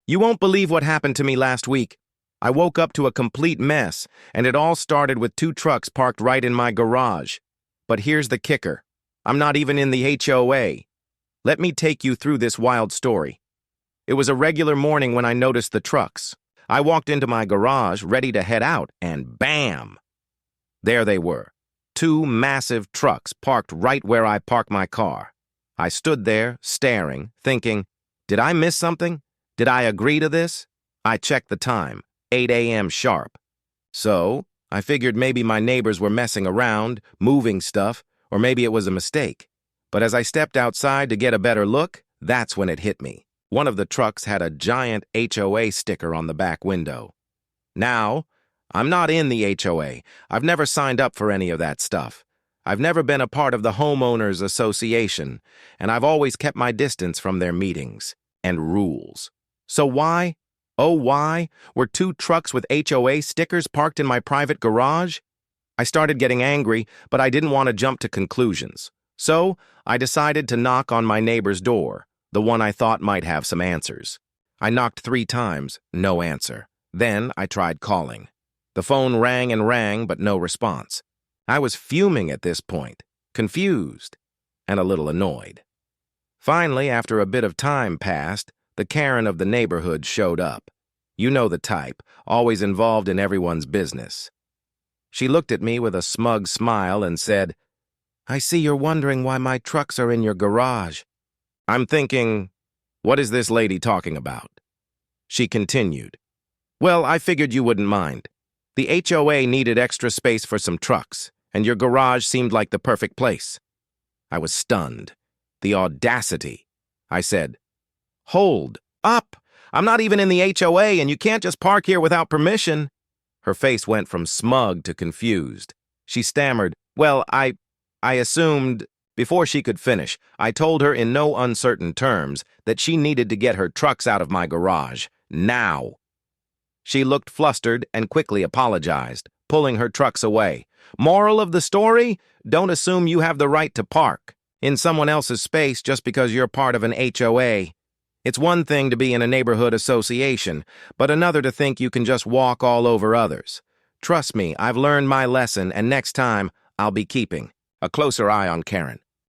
You won't believe what happened to me last week. I woke up to a complete mess, and it all started with 2 trucks parked right in my garage. But here's the kicker. I'm not even in the HOA. Let me take you through this wild story. It was a regular morning when I noticed the trucks. I walked into my garage, ready to head out, and bam! There they were. 2 massive trucks parked right where I park my car. I stood there, staring, thinking, did I miss something? Did I agree to this? I checked the time, 8 a.m. sharp. So, I figured maybe my neighbors were messing around, moving stuff, or maybe it was a mistake. But as I stepped outside to get a better look, that's when it hit me. One of the trucks had a giant HOA sticker on the back window. Now, I'm not in the HOA. I've never signed up for any of that stuff. I've never been a part of the homeowners association, and I've always kept my distance from their meetings and rules. So why, oh why, were 2 trucks with HOA stickers parked in my private garage? I started getting angry, but I didn't want to jump to conclusions. So, I decided to knock on my neighbor's door, the one I thought might have some answers. I knocked 3 times, no answer. Then I tried calling. The phone rang and rang, but no response. I was fuming at this point, confused, and a little annoyed. Finally, after a bit of time passed, the Karen of the neighborhood showed up. You know the type, always involved in everyone's business. She looked at me with a smug smile and said, "I see you're wondering why my trucks are in your garage." I'm thinking, what is this lady talking about? She continued, "Well, I figured you wouldn't mind. The HOA needed extra space for some trucks, and your garage seemed like the perfect place." I was stunned. The audacity. I said, "Hold up! I'm not even in the HOA, and you can't just park here without permission." Her face went from smug to confused. She stammered, "Well, I assumed..." Before she could finish, I told her in no uncertain terms that she needed to get her trucks out of my garage, now. She looked flustered and quickly apologized, pulling her trucks away. Moral of the story? Don't assume you have the right to park in someone else's space just because you're part of an HOA. It's one thing to be in a neighborhood association, but another to think you can just walk all over others. Trust me, I've learned my lesson, and next time, I'll be keeping a closer eye on Karen.